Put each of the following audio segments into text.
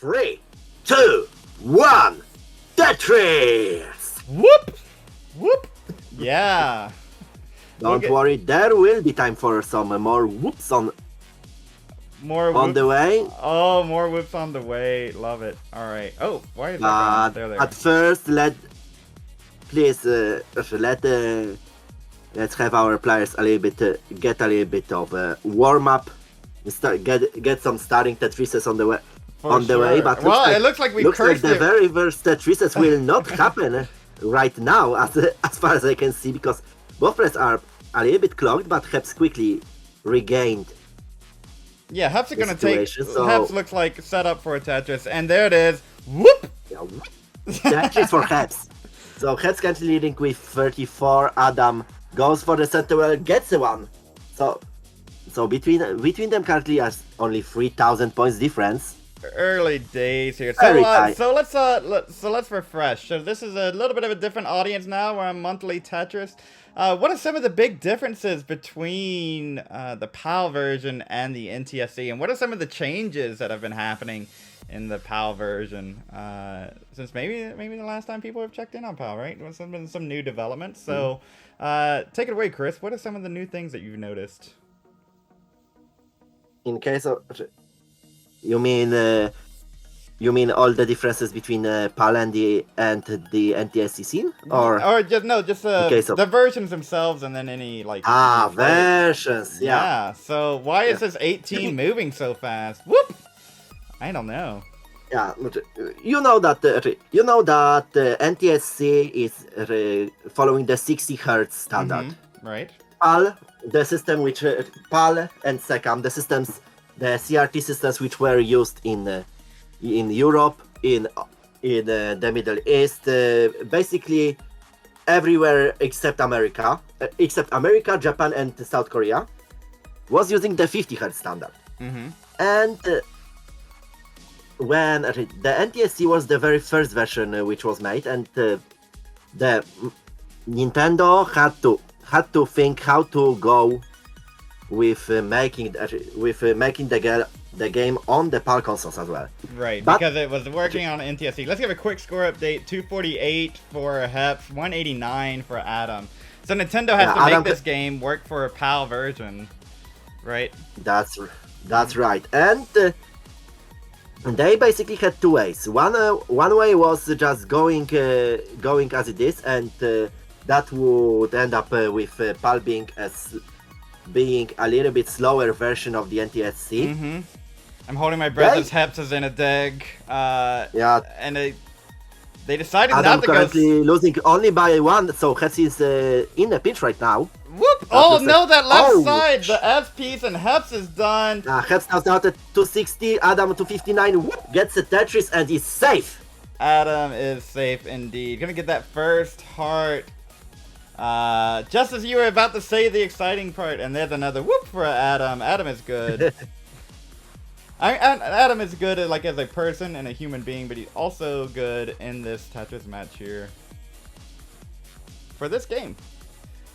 3, 2, 1, Tetris! Whoop! Whoop! Yeah. Don't worry, there will be time for some more whoops on the way. Oh, more whoops on the way. Love it. All right. Oh, why is that going? There. At first, let's have our players a little bit get a little bit of a warm up. Get some starting Tetrises on the way. But it looks like the very first Tetrises will not happen right now, as far as I can see, because both players are a little bit clogged, but Hepps quickly regained. Yeah, Hepps are gonna take. So Hepps looks like set up for a Tetris, and there it is. Whoop! Yeah, Tetris for Hepps. So Hepps currently leading with 34. Adam goes for the center well, gets the one. So between them currently has only 3,000 points difference. Early days here. So let's refresh. So this is a little bit of a different audience now. We're on monthly Tetris. What are some of the big differences between the PAL version and the NTSC, and what are some of the changes that have been happening in the PAL version since maybe the last time people have checked in on PAL, right? There's been some new developments. So take it away, Chris. What are some of the new things that you've noticed? In case of, you mean all the differences between PAL and the NTSC scene, or just the versions themselves, and then any like versions, yeah. So why is this 18 moving so fast? Whoop! I don't know. Yeah, but you know that NTSC is following the 60 Hz standard, right? PAL, the system which PAL and SECAM, the CRT systems which were used in Europe, in the Middle East, basically everywhere except America, Japan, and South Korea, was using the 50 Hz standard. And when the NTSC was the very first version which was made, and the Nintendo had to think how to go with making the game on the PAL consoles as well. Right, because it was working on NTSC. Let's give a quick score update. 248 for Hepps, 189 for Adam. So Nintendo has to make this game work for a PAL version, right? That's right. And they basically had two ways. One way was just going as it is, and that would end up with PAL being a little bit slower version of the NTSC. I'm holding my breath as Hepps is in a dig. And they decided Adam not to go. Currently losing only by one, so Hepps is in a pinch right now. Whoop! Oh no, that left side, the F piece, and Hepps is done. Hepps now down to 260, Adam 259. Whoop, gets a Tetris and is safe. Adam is safe indeed. Gonna get that first heart. Just as you were about to say the exciting part, and there's another whoop for Adam. Adam is good. Adam is good as a person and a human being, but he's also good in this Tetris match here for this game.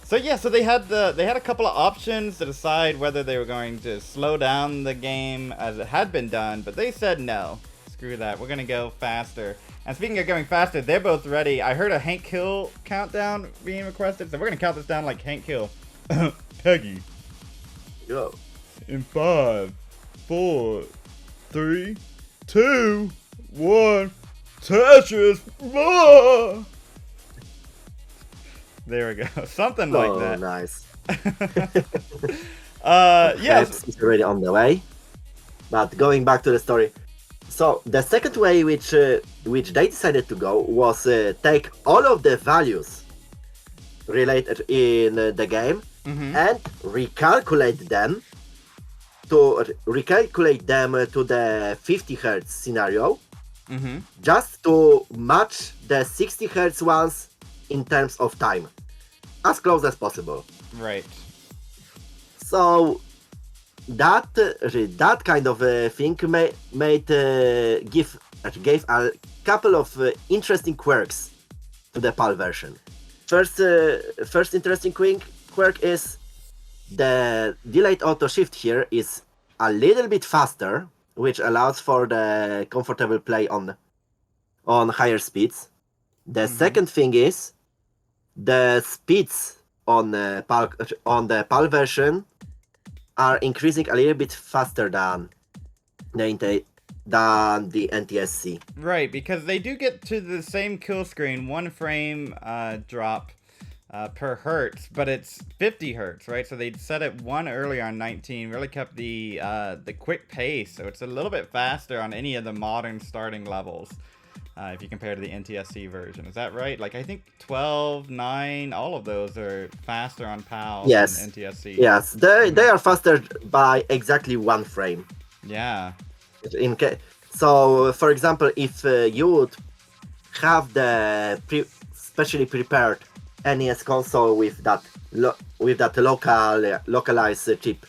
So yeah, so they had a couple of options to decide whether they were going to slow down the game as it had been done, but they said no. Screw that. We're gonna go faster. And speaking of going faster, they're both ready. I heard a Hank Hill countdown being requested, so we're gonna count this down like Hank Hill. Peggy. Go. In 5, 4, 3, 2, 1. Tetris. Ah! There we go. Something like that. Oh, nice. Yes. Hepps is already on the way. But going back to the story. So the second way which they decided to go was take all of the values related in the game and recalculate them to the 50 Hz scenario, just to match the 60 Hz ones in terms of time, as close as possible. Right. So that kind of thing gave a couple of interesting quirks to the PAL version. First interesting quirk is the delayed auto shift here is a little bit faster which allows for the comfortable play on higher speeds. The second thing is the speeds on the PAL version are increasing a little bit faster than the NTSC. Right, because they do get to the same kill screen, 1 frame drop per hertz, but it's 50 hertz, right? So they set it 1 earlier on 19, really kept the quick pace, so it's a little bit faster on any of the modern starting levels. If you compare to the NTSC version. Is that right? Like, I think 12, 9, all of those are faster on PAL than NTSC. Yes, they are faster by exactly 1 frame. Yeah. So, for example, if you would have the specially prepared NES console with that localized chip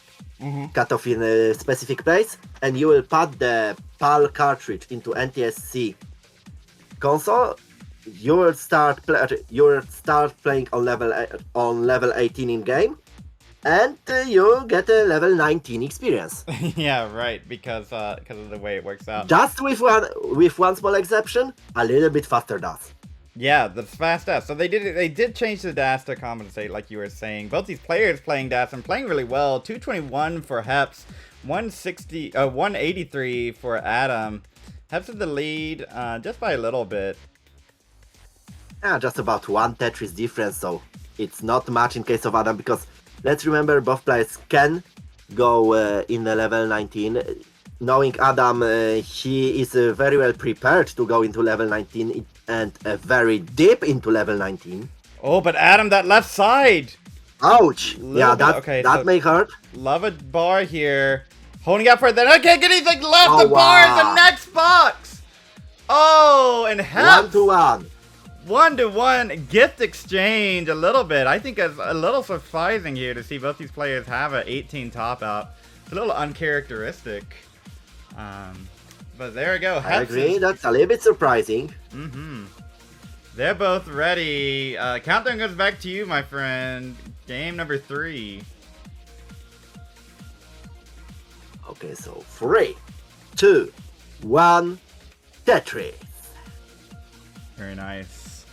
cut off in a specific place, and you will put the PAL cartridge into NTSC console, you will start playing on level 18 in game, and you get a level 19 experience. Yeah, right, because of the way it works out. Just with one small exception, a little bit faster dash. Yeah, the fast dash. So they did change the dash to compensate, like you were saying. Both these players playing dash and playing really well. 221 for Hepps, 183 for Adam. Hepps in the lead, just by a little bit. Yeah, just about 1 Tetris difference, so it's not much in case of Adam, because let's remember both players can go in the level 19. Knowing Adam, he is very well prepared to go into level 19 and very deep into level 19. Oh, but Adam, that left side! Ouch! Yeah, that may hurt. Love a bar here. Holding out for it, then I can't get anything left. Oh, the bar is the next box. Oh, and Hepps. 1-1. 1-1 gift exchange a little bit. I think it's a little surprising here to see both these players have an 18 top out. It's a little uncharacteristic. But there we go. I agree. That's a little bit surprising. They're both ready. Countdown goes back to you, my friend. Game number 3. Okay, so 3, 2, 1, Tetris. Very nice.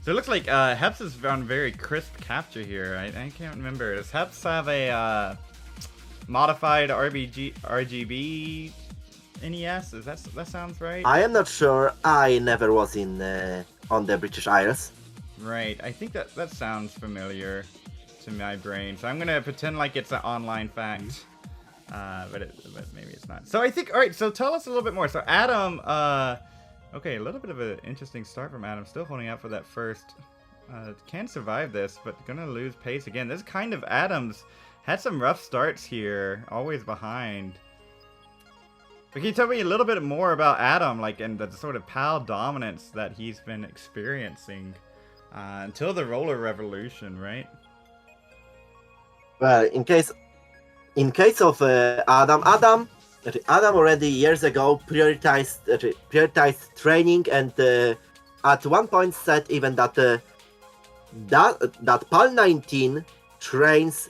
So it looks like Hepps has found very crisp capture here. I can't remember. Does Hepps have a modified RGB NES? That sounds right? I am not sure. I never was on the British Isles. Right. I think that sounds familiar to my brain. So I'm gonna pretend like it's an online fact. But maybe it's not. So I think, all right, so tell us a little bit more. So Adam, okay, a little bit of an interesting start from Adam. Still holding out for that first. Can survive this, but gonna lose pace again. This is kind of Adam's. Had some rough starts here, always behind. But can you tell me a little bit more about Adam, like, and the sort of PAL dominance that he's been experiencing until the roller revolution, right? Well, in case of Adam already years ago prioritized training, and at one point said even that PAL 19 trains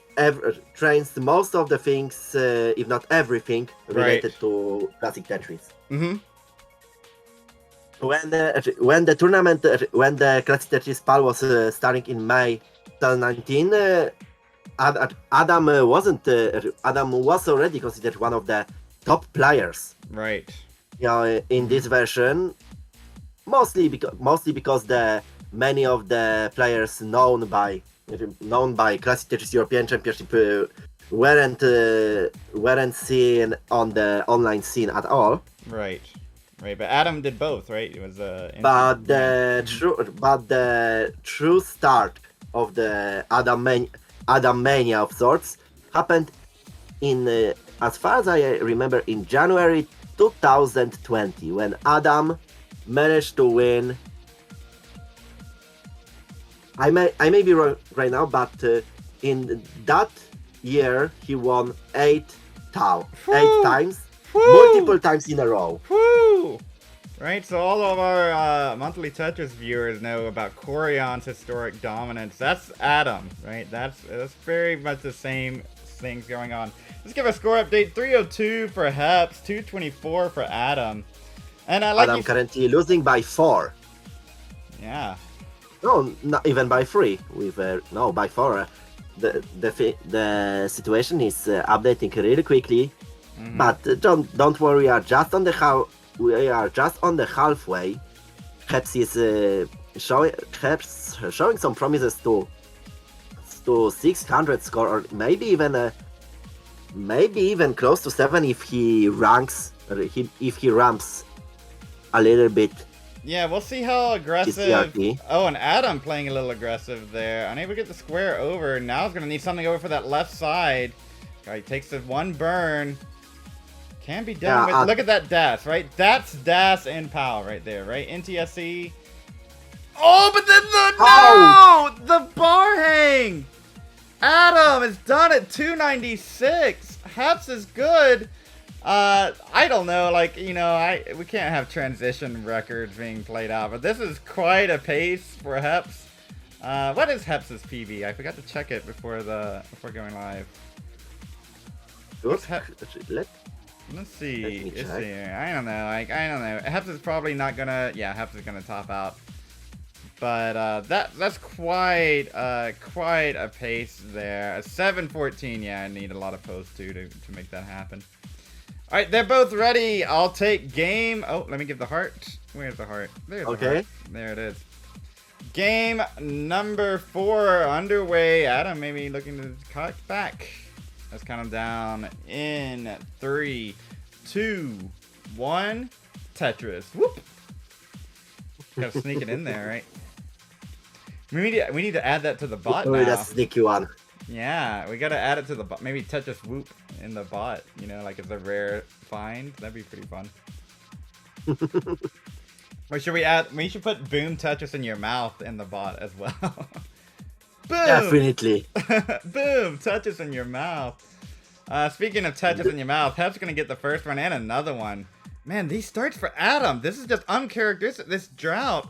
most of the things, if not everything, related to classic Tetris. When the tournament, when the classic Tetris PAL was starting in May 2019, Adam was already considered one of the top players. Right. In this version, mostly because many of the players known by Classic Tetris European Championship weren't seen on the online scene at all. Right. But Adam did both, right? It was but the true start of the Adam mania of sorts happened in, as far as I remember, in January 2020, when Adam managed to win. I may be wrong right now, but in that year he won 8 times, multiple times in a row. Woo! Right, so all of our monthly Tetris viewers know about Corion's historic dominance. That's Adam, right? That's very much the same things going on. Let's give a score update. 302 for Hepps, 224 for Adam. And I like Adam currently losing by 4. Yeah. No, not even by 3. With no, by 4. The situation is updating really quickly. But don't worry, we are just on the halfway. Hepps is showing some promises to 600 score, or maybe even close to 7 if he ranks, or if he ramps a little bit. Yeah, we'll see how aggressive. Oh, and Adam playing a little aggressive there. Unable to get the square over. Now he's gonna need something over for that left side. He takes the one burn. Can be done with. Look at that dash, right? That's dash and POW right there, right? NTSC. Oh, but then the bar hang. Adam is done at 296. Hepps is good. I don't know, like, you know, we can't have transition records being played out, but this is quite a pace for Hepps. What is Hepps' PB? I forgot to check it before going live. What's Let's see. I don't know. I don't know. Hepps is probably not gonna. Yeah, Hepps is gonna top out. But that's quite a pace there. A 7:14. Yeah, I need a lot of posts too to make that happen. All right, they're both ready. I'll take game. Oh, let me give the heart. Where's the heart? There's the heart. There it is. Game number 4 underway. Adam maybe looking to cut back. Let's count them down in 3, 2, 1. Tetris. Whoop. Gotta sneak it in there, right? We need to add that to the bot now. That's a sneaky one. Yeah, we gotta add it to the bot. Maybe Tetris whoop in the bot. You know, like it's a rare find. That'd be pretty fun. Or should we add? We should put boom Tetris in your mouth in the bot as well. Boom! Definitely. Boom! Tetris in your mouth. Speaking of Tetris in your mouth, Hepps gonna get the first one and another one. Man, these starts for Adam. This is just uncharacteristic. This drought.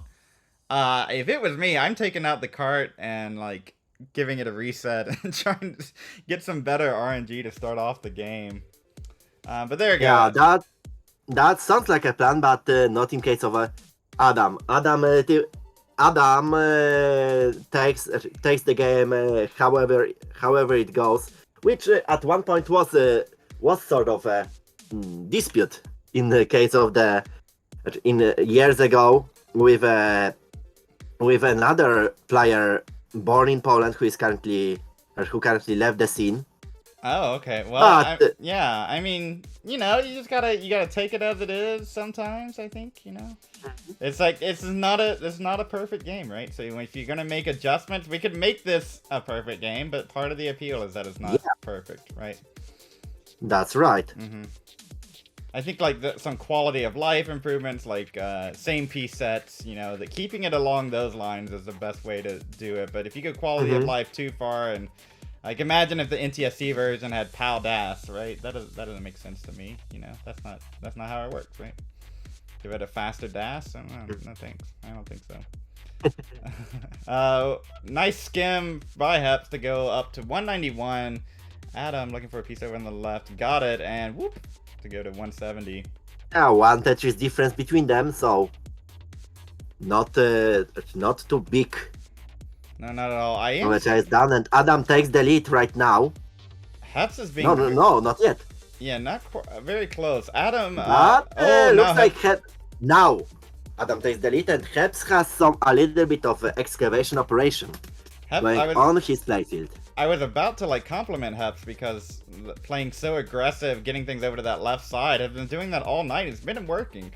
If it was me, I'm taking out the cart and like giving it a reset and trying to get some better RNG to start off the game. But there you go. Yeah, that sounds like a plan, but not in case of Adam. Adam takes the game however it goes, which at one point was sort of a dispute in the case of years ago with another player born in Poland who currently left the scene. Oh, okay. Well, yeah. I mean, you know, you gotta take it as it is. Sometimes I think, you know, it's like it's not a perfect game, right? So if you're gonna make adjustments, we could make this a perfect game, but part of the appeal is that it's not perfect, right? That's right. Mm-hmm. I think like some quality of life improvements, like same piece sets, you know, that keeping it along those lines is the best way to do it. But if you go quality of life too far, and like imagine if the NTSC version had POW DAS, right? That doesn't make sense to me. You know, that's not how it works, right? Give it a faster DAS? No thanks. I don't think so. Nice skim by Hepps to go up to 191. Adam looking for a piece over on the left, got it, and whoop. To go to 170. Yeah, one Tetris difference between them, so not too big. No, not at all. Chasedown, and Adam takes the lead right now. Hepps is being no, not yet. Yeah, not very close. Adam. Looks like now Adam takes the lead, and Hepps has a little bit of excavation operation going on his playfield. I was about to like compliment Hepps because playing so aggressive, getting things over to that left side. I've been doing that all night. It's been working.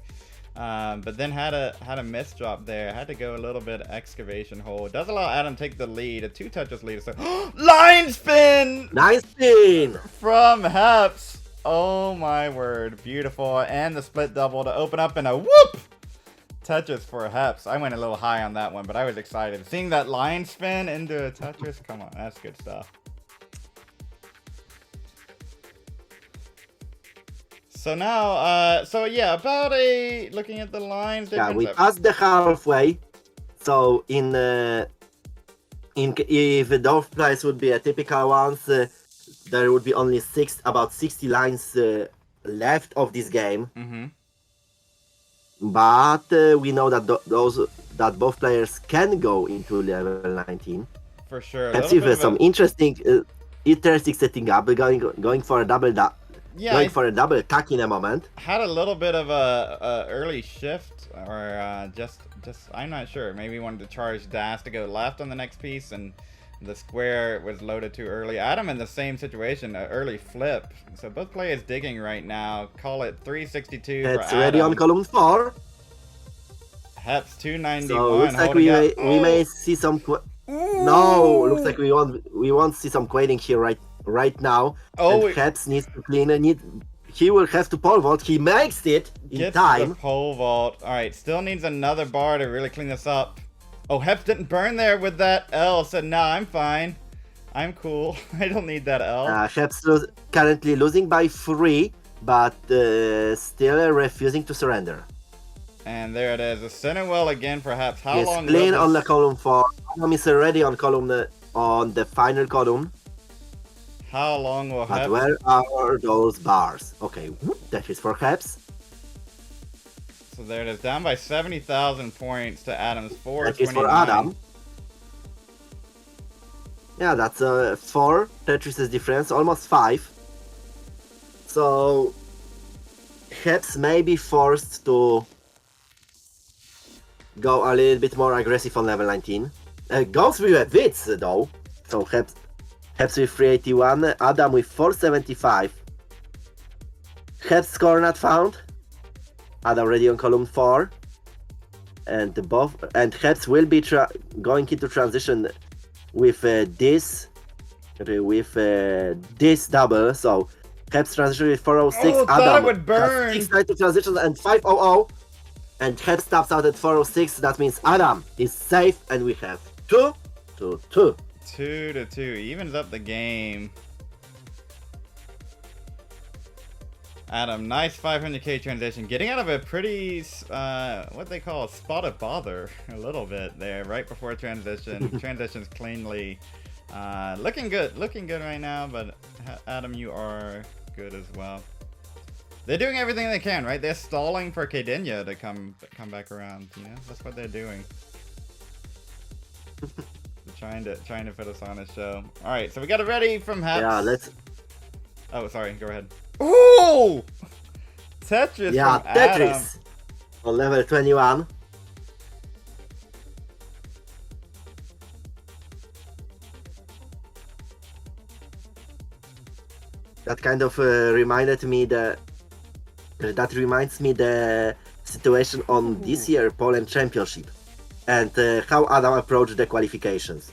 But then had a miss drop there. Had to go a little bit excavation hole. It does allow Adam to take the lead, a 2 touches lead. So line spin! Nice spin! From Hepps. Oh my word. Beautiful. And the split double to open up and a whoop! Tetris for Hepps. I went a little high on that one, but I was excited. Seeing that line spin into a Tetris, come on, that's good stuff. So now, about looking at the lines. Yeah, we passed the halfway. So if those plays would be a typical ones, there would be only about 60 lines left of this game. But we know that that both players can go into level 19. For sure. Let's see if some interesting setting up. Going for a double going for a double attack in a moment. Had a little bit of a early shift, or just I'm not sure. Maybe he wanted to charge dash to go left on the next piece, and the square was loaded too early. Adam in the same situation, an early flip. So both players digging right now. Call it 362 for Adam. It's ready on column 4. Hepps 291. So looks like we may see some. No, looks like we won't see some quading here right now. And Hepps needs to clean it. He will have to pole vault. He makes it in time. The pole vault. All right, still needs another bar to really clean this up. Oh, Hepps didn't burn there with that L. Said, nah, I'm fine. I'm cool. I don't need that L. Hepps currently losing by 3, but still refusing to surrender. And there it is. A center well again for Hepps. How long? He's clean on the column 4. Adam is already on the final column. How long will Hepps? But where are those bars? Okay, that is for Hepps. So there it is, down by 70,000 points to Adam's 429. That is for Adam. Yeah, that's 4 Tetris' difference, almost 5. So Hepps may be forced to go a little bit more aggressive on level 19. Goes with a Wits though. So Hepps with 381, Adam with 475. Hepps score not found. Adam ready on column 4, and Hepps will be going into transition with this double. So Hepps transition with 406. Adam would burn. 690 transitions and 500, and Hepps stops out at 406. That means Adam is safe, and we have 2-2. 2-2 evens up the game. Adam, nice 500k transition. Getting out of a pretty, what they call a spot of bother a little bit there, right before transition. Transitions cleanly. Looking good right now, but Adam, you are good as well. They're doing everything they can, right? They're stalling for Kadenia to come back around, you know? That's what they're doing. They're trying to put us on a show. Alright, so we got it ready from Hepps. Yeah, let's... Oh, sorry, go ahead. Ooh! Tetris yeah, from Tetris Adam. On level 21. That kind of reminds me the situation on this year Poland Championship, and how Adam approached the qualifications.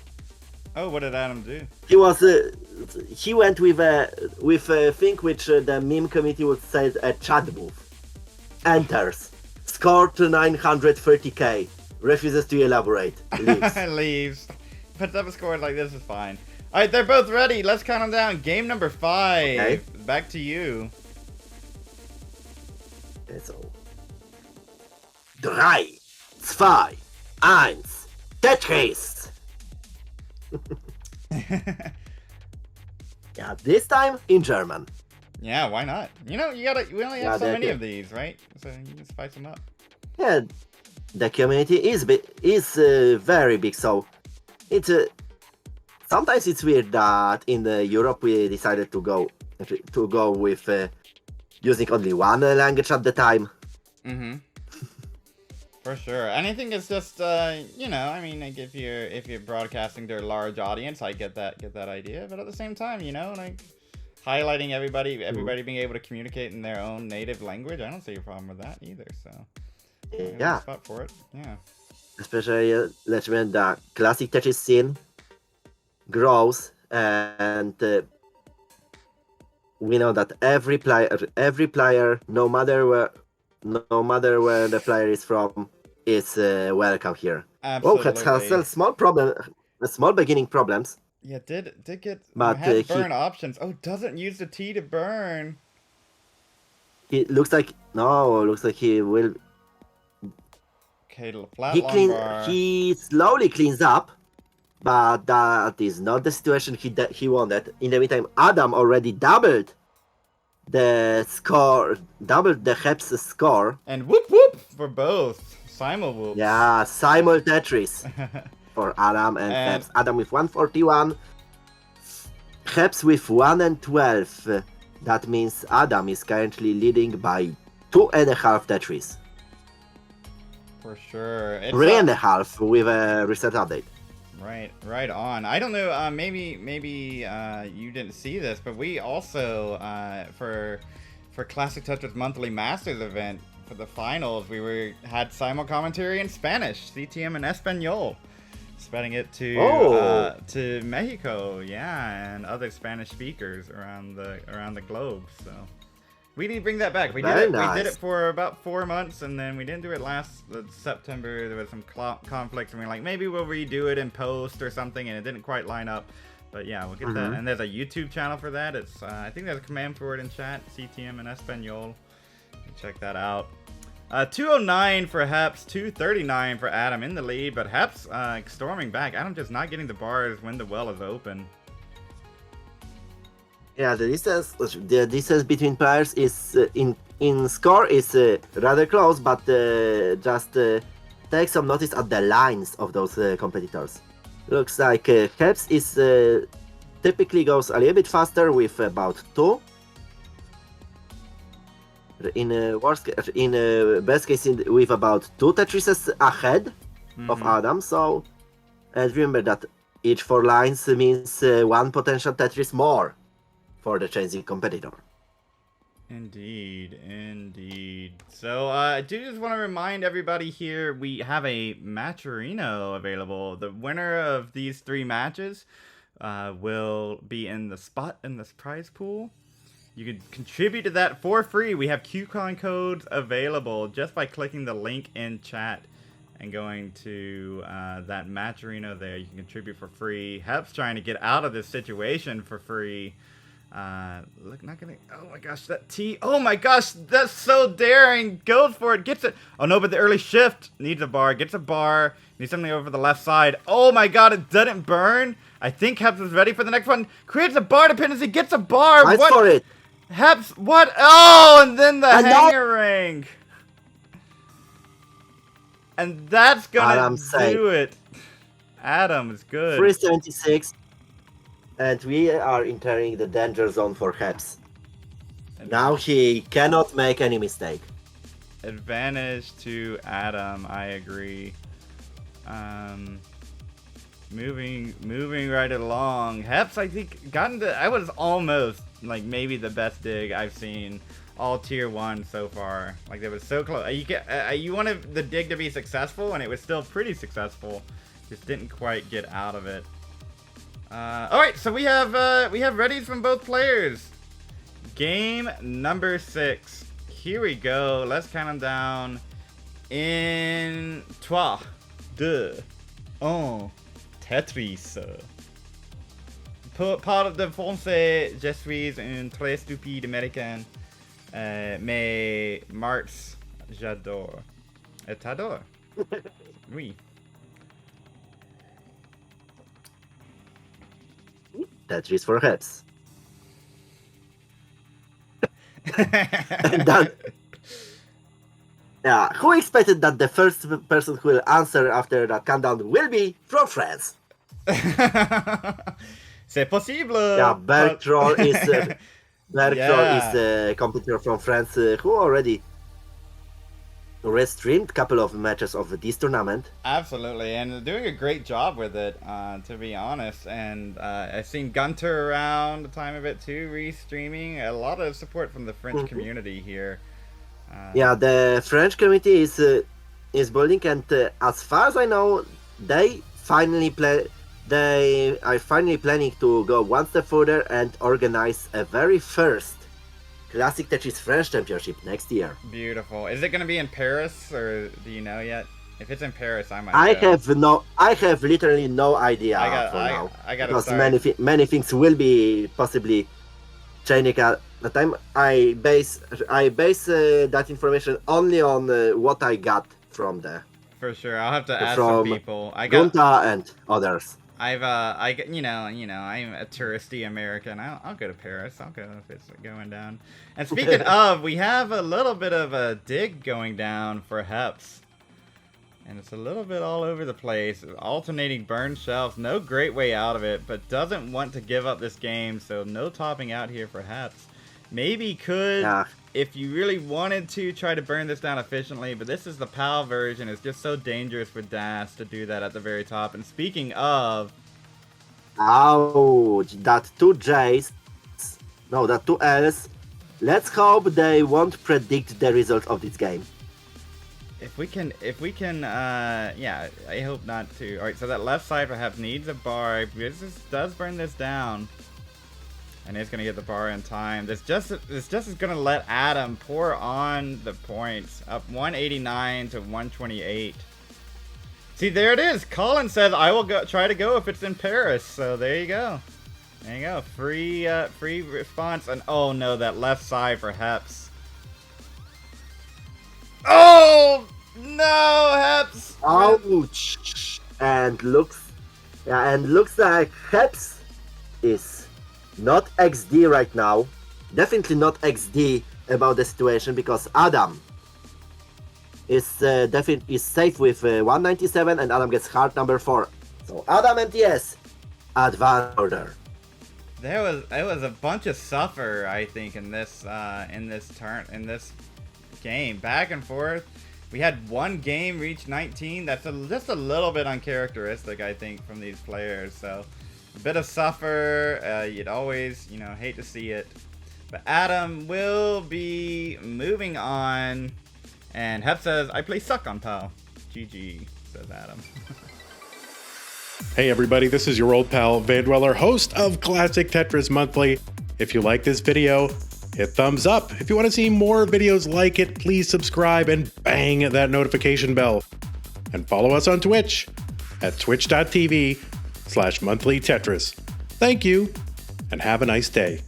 Oh, what did Adam do? He went with a thing which the meme community would say a chat move. Enters, scored to 930k, refuses to elaborate, leaves. Leaves. Puts up a score like this is fine. All right, they're both ready. Let's count them down. Game number 5. Okay. Back to you. So 3, 2, 1, Tetris. Yeah, this time in German. Yeah, why not? You know, we only have so many of these, right? So you can spice them up. Yeah, the community is very big, so it's sometimes it's weird that in Europe we decided to go with using only one language at the time. Mm-hmm. For sure. And I think it's just, you know, I mean, like if you're broadcasting to a large audience, I get that idea. But at the same time, you know, like highlighting everybody being able to communicate in their own native language, I don't see a problem with that either. So yeah, spot for it. Yeah. Especially let's remember the classic Tetris scene grows, and we know that every player, no matter where the player is from, is welcome here. Absolutely. Oh, has a small beginning problems. Yeah, did get but had burn options. Oh, doesn't use the T to burn. It looks like he will. Okay, flat long bar. He slowly cleans up, but that is not the situation he wanted. In the meantime, Adam already doubled the score, doubled the Hepps score. And whoop whoop for both. Simul whoops. Yeah, Simul Tetris for Adam and Hepps. Adam with 141, Hepps with 112. That means Adam is currently leading by 2.5 Tetris. For sure. It's 3.5 with a reset update. Right on. I don't know, maybe you didn't see this, but we also, for Classic Tetris Monthly Masters event, for the finals, we had simul commentary in Spanish, CTM and Espanol, spreading it to Mexico, yeah, and other Spanish speakers around the globe, so... We need to bring that back. We did it for about 4 months, and then we didn't do it last September. There was some conflict, and we were like, maybe we'll redo it in post or something, and it didn't quite line up. But yeah, we'll get that. And there's a YouTube channel for that. It's I think there's a command for it in chat, CTM and Espanol. Check that out. 209 for Hepps, 239 for Adam in the lead, but Hepps storming back. Adam just not getting the bars when the well is open. Yeah, the distance between players is in score is rather close, but just take some notice at the lines of those competitors. Looks like Hepps is typically goes a little bit faster with about 2. In best case with about 2 Tetrises ahead of Adam. So, and remember that each 4 lines means 1 potential Tetris more for the chasing competitor. Indeed. So I do just want to remind everybody here, we have a Matcherino available. The winner of these 3 matches will be in the spot in this prize pool. You can contribute to that for free. We have coupon codes available just by clicking the link in chat and going to that Matcherino there. You can contribute for free. Hepps trying to get out of this situation for free. Look, not gonna. Oh my gosh, that T. Oh my gosh, that's so daring. Goes for it, gets it. Oh no, but the early shift needs a bar. Gets a bar. Needs something over the left side. Oh my god, it didn't burn. I think Hepps is ready for the next one. Creates a bar dependency. Gets a bar. I saw it. Hepps, what? Oh, and then the hanger ring. And that's gonna do it. Adam is good. 376. And we are entering the danger zone for Hepps. Now he cannot make any mistake. Advantage to Adam, I agree. Moving right along. Hepps, I think, I was almost, like, maybe the best dig I've seen all tier 1 so far. Like, they was so close. You wanted the dig to be successful, and it was still pretty successful. Just didn't quite get out of it. Alright, so we have readies from both players. Game number 6. Here we go. Let's count them down. In 3, 2, 1. Tetris. Par de français, je suis un très stupide américain. Mais Marx, j'adore. Et t'adore. Oui. Tetris for Hepps. And that, yeah, who expected that the first person who will answer after that countdown will be from France? C'est possible. Yeah, Bertrand is a competitor from France who already streamed a couple of matches of this tournament. Absolutely, and doing a great job with it, to be honest. And I've seen Gunter around the time of it too, re-streaming. A lot of support from the French community here. Yeah, the French community is building, and as far as I know, they are finally planning to go one step further and organize a very first Classic Tetris French Championship next year. Beautiful. Is it going to be in Paris, or do you know yet? If it's in Paris, I might. I have literally no idea for now. Because many things will be possibly changing at the time. I base that information only on what I got from the. For sure, I'll have to ask some people. Gunta and others. you know, I'm a touristy American. I'll go to Paris. I'll go if it's going down. And speaking of, we have a little bit of a dig going down for Hepps. And it's a little bit all over the place. Alternating burn shelves. No great way out of it, but doesn't want to give up this game. So no topping out here for Hepps. Maybe could, if you really wanted to, try to burn this down efficiently. But this is the PAL version. It's just so dangerous for Das to do that at the very top. And speaking of... Ouch. That 2 J's. No, that 2 L's. Let's hope they won't predict the result of this game. If we can, yeah, I hope not to. All right, so that left side perhaps needs a bar. This does burn this down, and it's gonna get the bar in time. This just is gonna let Adam pour on the points, up 189 to 128. See, there it is. Colin says, "I will try to go if it's in Paris." So there you go. There you go. Free response. And oh no, that left side for Hepps. Oh no, Hepps! Ouch! And looks like Hepps is not XD right now. Definitely not XD about the situation, because Adam is safe with 197, and Adam gets heart number 4. So Adam NTS, advance order. There was a bunch of suffer, I think, in this game, back and forth. We had one game reach 19. That's just a little bit uncharacteristic, I think, from these players. So a bit of suffer. You'd always, hate to see it. But Adam will be moving on. And Hep says, "I play suck on PAL." GG, says Adam. Hey everybody, this is your old pal Vandweller, host of Classic Tetris Monthly. If you like this video, hit thumbs up. If you want to see more videos like it, please subscribe and bang that notification bell. And follow us on Twitch at twitch.tv/monthlytetris. Thank you, and have a nice day.